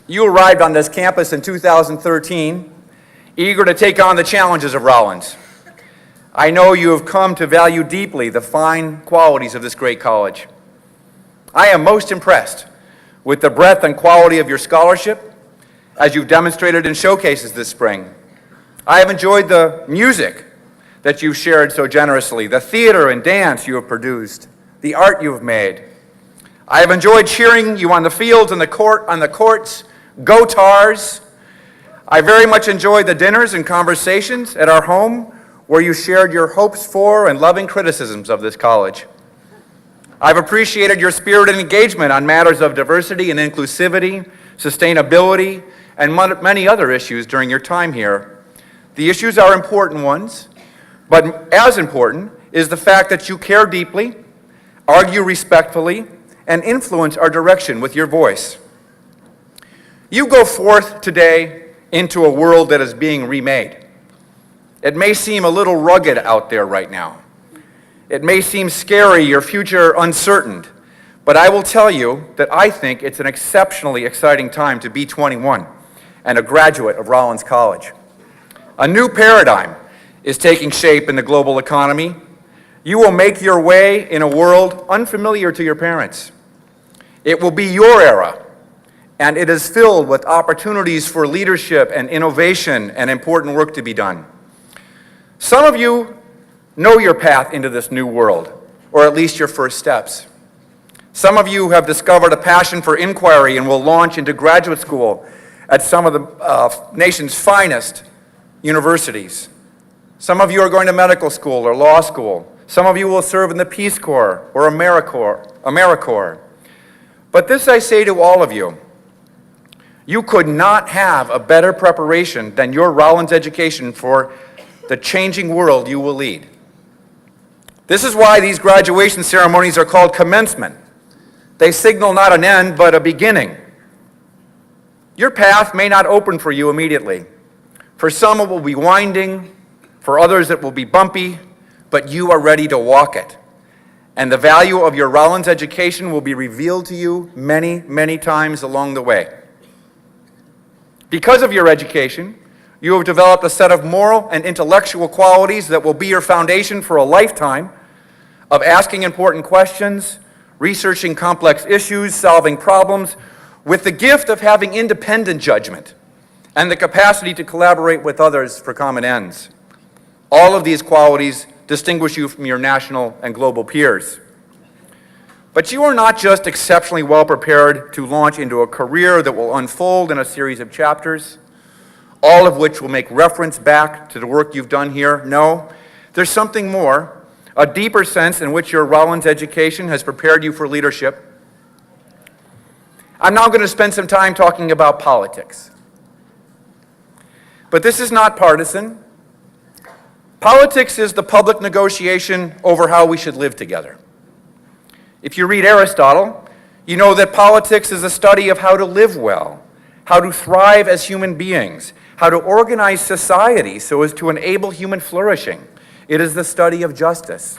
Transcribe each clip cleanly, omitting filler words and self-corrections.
You arrived on this campus in 2013, eager to take on the challenges of Rollins. I know you have come to value deeply the fine qualities of this great college. I am most impressed with the breadth and quality of your scholarship, as you've demonstrated in showcases this spring. I have enjoyed the music that you've shared so generously, the theater and dance you have produced, the art you have made. I have enjoyed cheering you on the fields and on the courts. Go Tars! I very much enjoyed the dinners and conversations at our home where you shared your hopes for and loving criticisms of this college. I've appreciated your spirit and engagement on matters of diversity and inclusivity, sustainability, and many other issues during your time here. The issues are important ones, but as important is the fact that you care deeply, argue respectfully, and influence our direction with your voice. You go forth today into a world that is being remade. It may seem a little rugged out there right now. It may seem scary, your future uncertain, but I will tell you that I think it's an exceptionally exciting time to be 21 and a graduate of Rollins College. A new paradigm is taking shape in the global economy. You will make your way in a world unfamiliar to your parents. It will be your era, and it is filled with opportunities for leadership and innovation and important work to be done. Some of you know your path into this new world, or at least your first steps. Some of you have discovered a passion for inquiry and will launch into graduate school at some of the nation's finest universities. Some of you are going to medical school or law school. Some of you will serve in the Peace Corps or AmeriCorps. But this I say to all of you, you could not have a better preparation than your Rollins education for the changing world you will lead. This is why these graduation ceremonies are called commencement. They signal not an end, but a beginning. Your path may not open for you immediately. For some it will be winding, for others it will be bumpy, but you are ready to walk it. And the value of your Rollins education will be revealed to you many, many times along the way. Because of your education, you have developed a set of moral and intellectual qualities that will be your foundation for a lifetime of asking important questions, researching complex issues, solving problems, with the gift of having independent judgment and the capacity to collaborate with others for common ends. All of these qualities distinguish you from your national and global peers. But you are not just exceptionally well prepared to launch into a career that will unfold in a series of chapters, all of which will make reference back to the work you've done here. No, there's something more, a deeper sense in which your Rollins education has prepared you for leadership. I'm now going to spend some time talking about politics. But this is not partisan. Politics is the public negotiation over how we should live together. If you read Aristotle, you know that politics is a study of how to live well, how to thrive as human beings, how to organize society so as to enable human flourishing. It is the study of justice.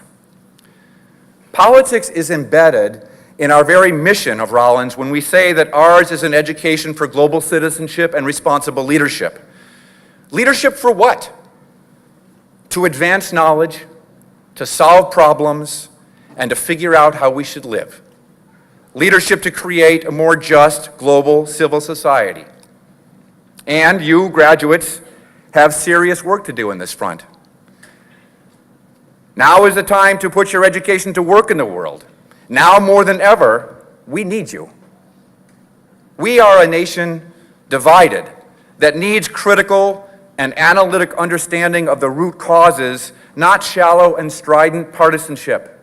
Politics is embedded in our very mission of Rollins when we say that ours is an education for global citizenship and responsible leadership. Leadership for what? To advance knowledge, to solve problems, and to figure out how we should live. Leadership to create a more just global civil society. And you, graduates, have serious work to do in this front. Now is the time to put your education to work in the world. Now more than ever, we need you. We are a nation divided that needs critical and analytic understanding of the root causes, not shallow and strident partisanship.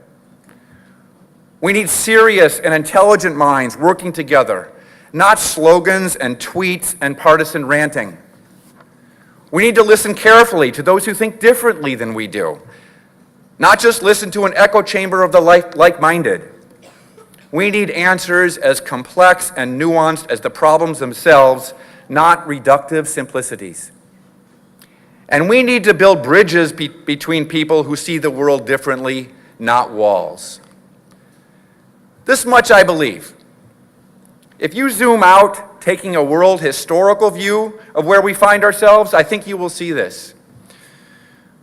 We need serious and intelligent minds working together, not slogans and tweets and partisan ranting. We need to listen carefully to those who think differently than we do, not just listen to an echo chamber of the like-minded. We need answers as complex and nuanced as the problems themselves, not reductive simplicities. And we need to build bridges between people who see the world differently, not walls. This much I believe. If you zoom out taking a world historical view of where we find ourselves, I think you will see this.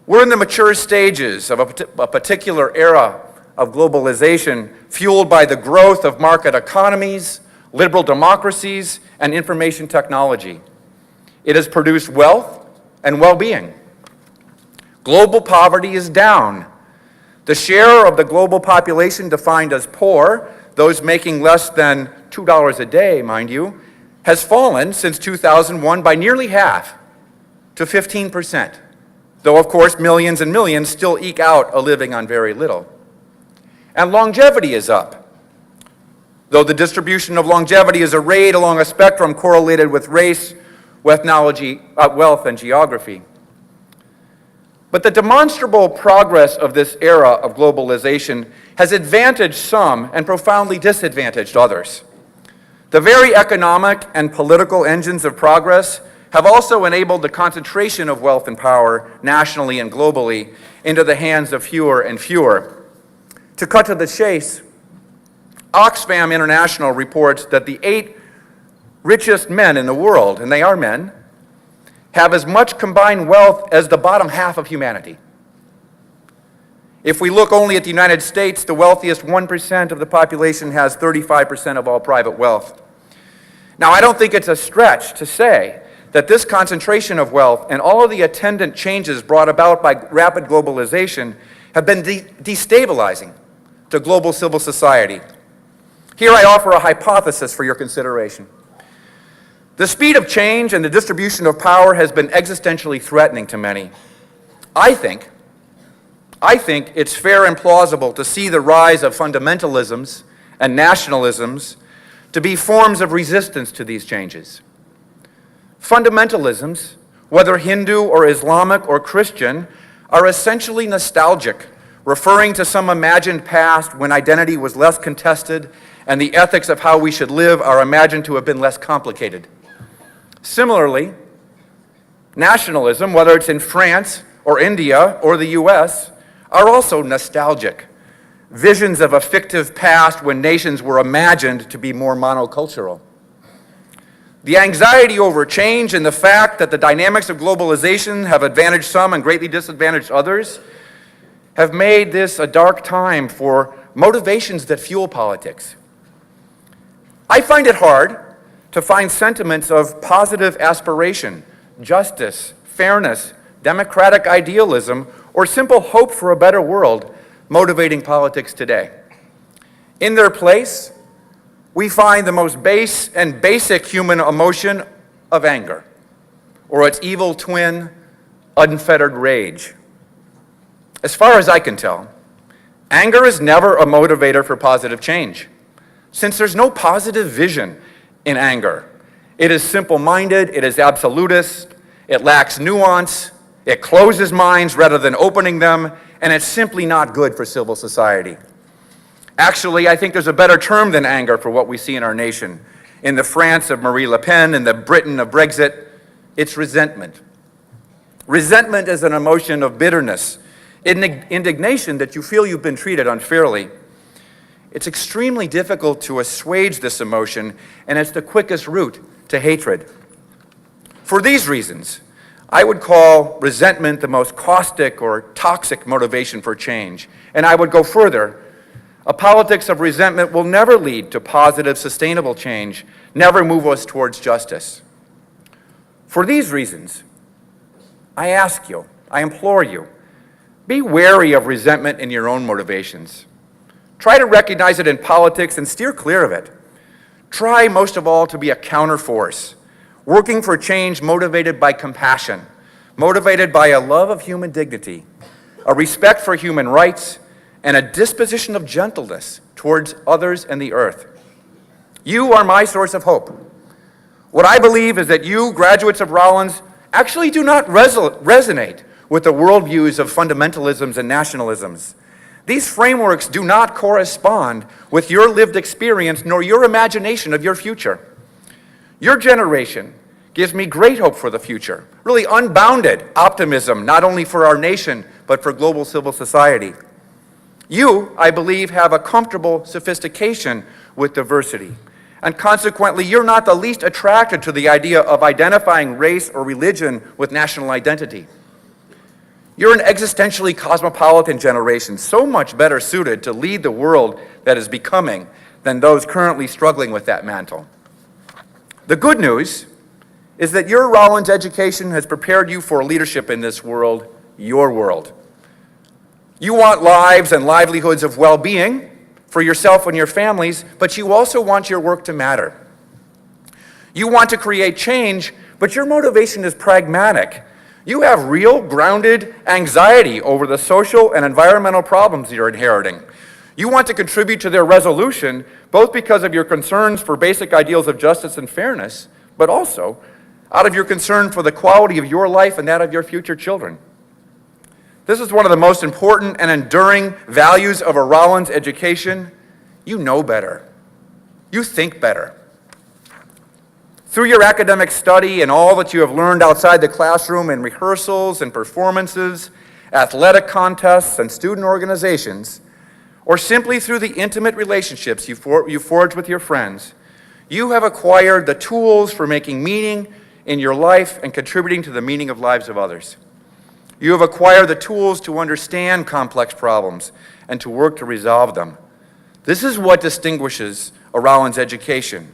We're in the mature stages of a particular era of globalization fueled by the growth of market economies, liberal democracies, and information technology. It has produced wealth and well-being. Global poverty is down. The share of the global population defined as poor, those making less than $2 a day, mind you, has fallen since 2001 by nearly half to 15%, though of course millions and millions still eke out a living on very little. And longevity is up, though the distribution of longevity is arrayed along a spectrum correlated with race, wealth, and geography. But the demonstrable progress of this era of globalization has advantaged some and profoundly disadvantaged others. The very economic and political engines of progress have also enabled the concentration of wealth and power nationally and globally into the hands of fewer and fewer. To cut to the chase, Oxfam International reports that the 8 richest men in the world, and they are men, have as much combined wealth as the bottom half of humanity. If we look only at the United States, the wealthiest 1% of the population has 35% of all private wealth. Now, I don't think it's a stretch to say that this concentration of wealth and all of the attendant changes brought about by rapid globalization have been destabilizing to global civil society. Here I offer a hypothesis for your consideration. The speed of change and the distribution of power has been existentially threatening to many. I think it's fair and plausible to see the rise of fundamentalisms and nationalisms to be forms of resistance to these changes. Fundamentalisms, whether Hindu or Islamic or Christian, are essentially nostalgic, referring to some imagined past when identity was less contested and the ethics of how we should live are imagined to have been less complicated. Similarly, nationalism, whether it's in France or India or the US, are also nostalgic. Visions of a fictive past when nations were imagined to be more monocultural. The anxiety over change and the fact that the dynamics of globalization have advantaged some and greatly disadvantaged others have made this a dark time for motivations that fuel politics. I find it hard to find sentiments of positive aspiration, justice, fairness, democratic idealism, or simple hope for a better world motivating politics today. In their place, we find the most base and basic human emotion of anger, or its evil twin, unfettered rage. As far as I can tell, anger is never a motivator for positive change, since there's no positive vision in anger. It is simple-minded, it is absolutist, it lacks nuance, it closes minds rather than opening them, and it's simply not good for civil society. Actually, I think there's a better term than anger for what we see in our nation. In the France of Marie Le Pen and the Britain of Brexit, it's resentment. Resentment is an emotion of bitterness, indignation that you feel you've been treated unfairly. It's extremely difficult to assuage this emotion, and it's the quickest route to hatred. For these reasons, I would call resentment the most caustic or toxic motivation for change. And I would go further. A politics of resentment will never lead to positive, sustainable change, never move us towards justice. For these reasons, I ask you, I implore you, be wary of resentment in your own motivations. Try to recognize it in politics and steer clear of it. Try, most of all, to be a counterforce, working for change motivated by compassion, motivated by a love of human dignity, a respect for human rights, and a disposition of gentleness towards others and the earth. You are my source of hope. What I believe is that you, graduates of Rollins, actually do not resonate with the worldviews of fundamentalisms and nationalisms. These frameworks do not correspond with your lived experience nor your imagination of your future. Your generation gives me great hope for the future, really unbounded optimism, not only for our nation, but for global civil society. You, I believe, have a comfortable sophistication with diversity, And consequently, you're not the least attracted to the idea of identifying race or religion with national identity. You're an existentially cosmopolitan generation, so much better suited to lead the world that is becoming than those currently struggling with that mantle. The good news is that your Rollins education has prepared you for leadership in this world, your world. You want lives and livelihoods of well-being for yourself and your families, but you also want your work to matter. You want to create change, but your motivation is pragmatic. You have real, grounded anxiety over the social and environmental problems you're inheriting. You want to contribute to their resolution, both because of your concerns for basic ideals of justice and fairness, but also out of your concern for the quality of your life and that of your future children. This is one of the most important and enduring values of a Rollins education. You know better. You think better. Through your academic study and all that you have learned outside the classroom in rehearsals and performances, athletic contests and student organizations, or simply through the intimate relationships you forge with your friends, you have acquired the tools for making meaning in your life and contributing to the meaning of lives of others. You have acquired the tools to understand complex problems and to work to resolve them. This is what distinguishes a Rollins education.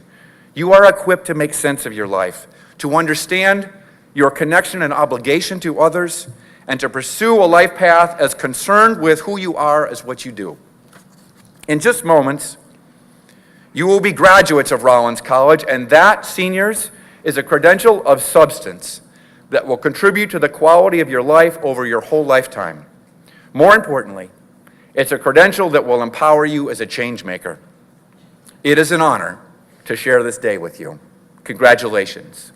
You are equipped to make sense of your life, to understand your connection and obligation to others, and to pursue a life path as concerned with who you are as what you do. In just moments, you will be graduates of Rollins College, and that, seniors, is a credential of substance that will contribute to the quality of your life over your whole lifetime. More importantly, it's a credential that will empower you as a change maker. It is an honor to share this day with you. Congratulations.